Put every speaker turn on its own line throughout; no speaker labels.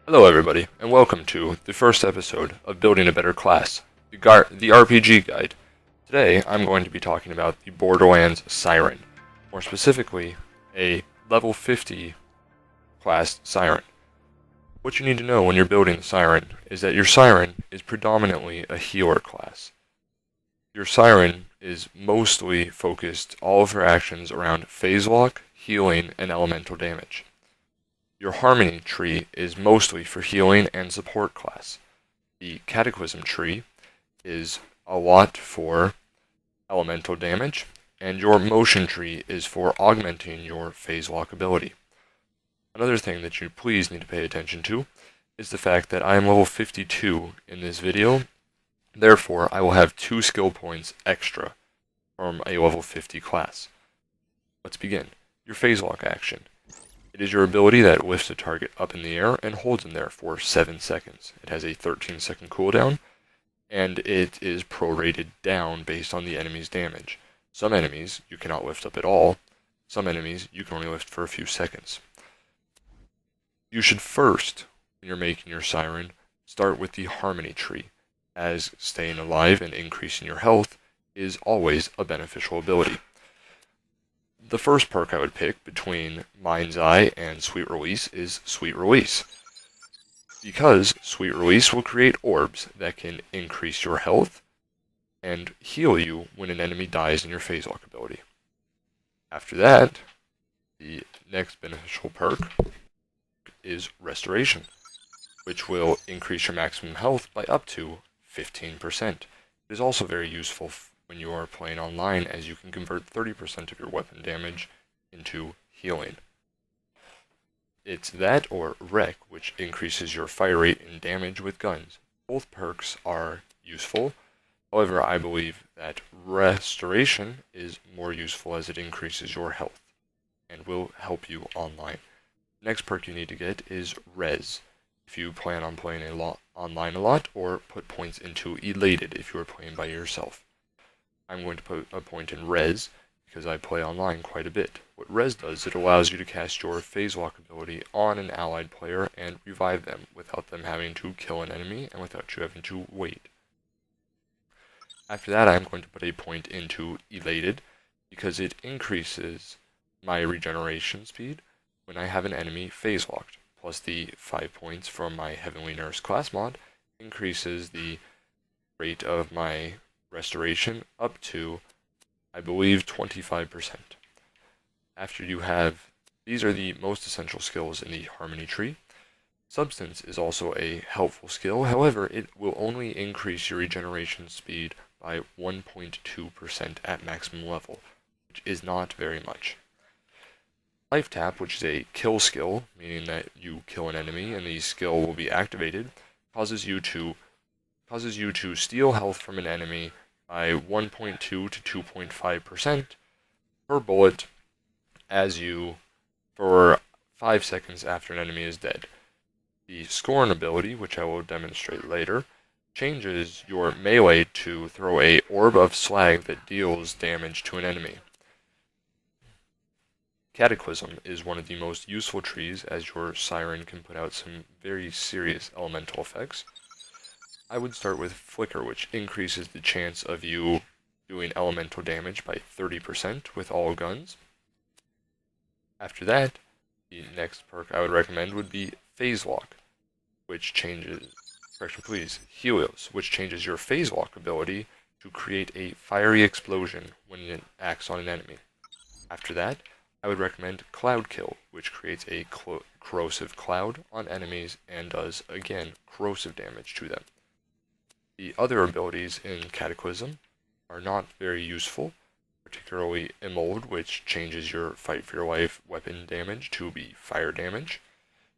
Hello everybody, and welcome to the first episode of Building a Better Class, the RPG guide. Today I'm going to be talking about the Borderlands Siren, more specifically, a level 50 class Siren. What you need to know when you're building the Siren is that your Siren is predominantly a healer class. Your Siren is mostly focused all of her actions around phase lock, healing, and elemental damage. Your Harmony tree is mostly for healing and support class. The Cataclysm tree is a lot for elemental damage, and your Motion tree is for augmenting your phase lock ability. Another thing that you please need to pay attention to is the fact that I am level 52 in this video, therefore I will have 2 skill points extra from a level 50 class. Let's begin. Your phase lock action. It is your ability that lifts a target up in the air and holds him there for 7 seconds. It has a 13-second cooldown, and it is prorated down based on the enemy's damage. Some enemies you cannot lift up at all. Some enemies you can only lift for a few seconds. You should first, when you're making your Siren, start with the Harmony tree, as staying alive and increasing your health is always a beneficial ability. The first perk I would pick between Mind's Eye and Sweet Release is Sweet Release, because Sweet Release will create orbs that can increase your health and heal you when an enemy dies in your phase lock ability. After that, the next beneficial perk is Restoration, which will increase your maximum health by up to 15%. It is also very useful when you are playing online, as you can convert 30% of your weapon damage into healing. It's that or Wreck, which increases your fire rate and damage with guns. Both perks are useful, however I believe that Restoration is more useful as it increases your health and will help you online. The next perk you need to get is Res, if you plan on playing online a lot, or put points into Elated if you are playing by yourself. I'm going to put a point in Res, because I play online quite a bit. What Res does, it allows you to cast your phase lock ability on an allied player and revive them without them having to kill an enemy and without you having to wait. After that, I'm going to put a point into Elated, because it increases my regeneration speed when I have an enemy phase locked, plus the 5 points from my Heavenly Nurse class mod increases the rate of my Restoration up to, I believe, 25%. After you have, these are the most essential skills in the Harmony tree. Substance is also a helpful skill, however, it will only increase your regeneration speed by 1.2% at maximum level, which is not very much. Life Tap, which is a kill skill, meaning that you kill an enemy and the skill will be activated, causes you to steal health from an enemy by 1.2 to 2.5% per bullet for 5 seconds after an enemy is dead. The Scorn ability, which I will demonstrate later, changes your melee to throw a orb of slag that deals damage to an enemy. Cataclysm is one of the most useful trees, as your Siren can put out some very serious elemental effects. I would start with Flicker, which increases the chance of you doing elemental damage by 30% with all guns. After that, the next perk I would recommend would be Phase Lock, which changes, Helios, which changes your Phase Lock ability to create a fiery explosion when it acts on an enemy. After that, I would recommend Cloud Kill, which creates a corrosive cloud on enemies and does, again, corrosive damage to them. The other abilities in Cataclysm are not very useful, particularly Immold, which changes your Fight for Your Life weapon damage to be fire damage.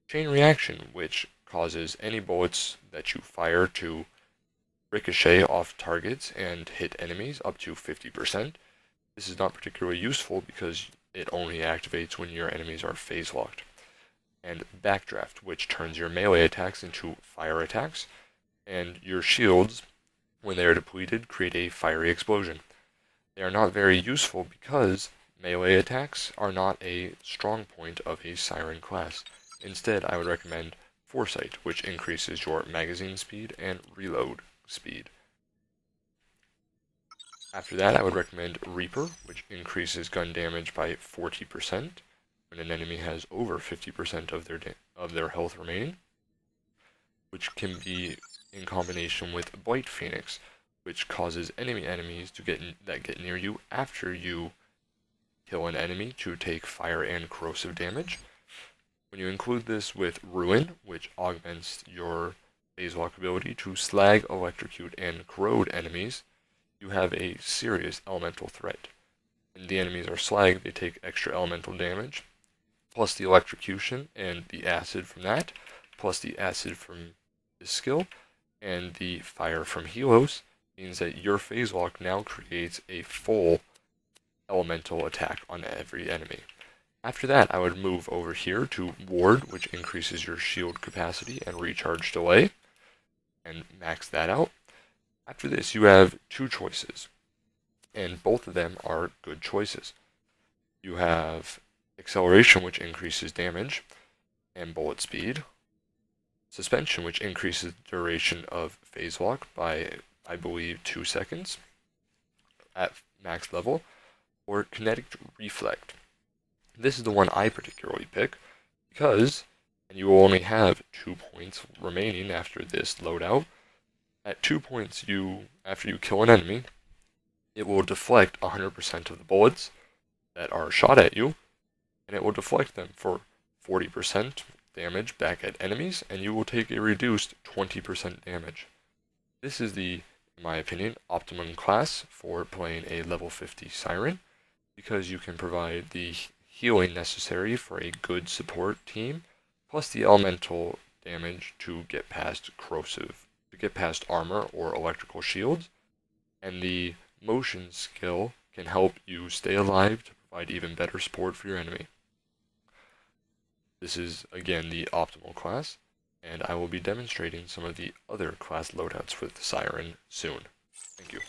Chain Reaction, which causes any bullets that you fire to ricochet off targets and hit enemies up to 50%. This is not particularly useful because it only activates when your enemies are phase locked. And Backdraft, which turns your melee attacks into fire attacks, and your shields, when they are depleted, create a fiery explosion. They are not very useful because melee attacks are not a strong point of a Siren class. Instead, I would recommend Foresight, which increases your magazine speed and reload speed. After that, I would recommend Reaper, which increases gun damage by 40% when an enemy has over 50% of their health remaining, which can be in combination with Bite Phoenix, which causes enemies that get near you after you kill an enemy to take fire and corrosive damage. When you include this with Ruin, which augments your phase walk ability to slag, electrocute, and corrode enemies, you have a serious elemental threat. When the enemies are slagged, they take extra elemental damage, plus the electrocution and the acid from that, plus the acid from this skill, and the fire from Helos, means that your phase walk now creates a full elemental attack on every enemy. After that, I would move over here to Ward, which increases your shield capacity and recharge delay, and max that out. After this, you have two choices, and both of them are good choices. You have Acceleration, which increases damage and bullet speed, Suspension, which increases the duration of phase walk by, I believe, 2 seconds at max level, or Kinetic Reflect. This is the one I particularly pick because, and you will only have 2 points remaining after this loadout. At 2 points, after you kill an enemy, it will deflect 100% of the bullets that are shot at you, and it will deflect them for 40% damage back at enemies, and you will take a reduced 20% damage. This is the, in my opinion, optimum class for playing a level 50 Siren, because you can provide the healing necessary for a good support team, plus the elemental damage to get past armor or electrical shields, and the motion skill can help you stay alive to provide even better support for your enemy. This is, again, the optimal class, and I will be demonstrating some of the other class loadouts with Siren soon. Thank you.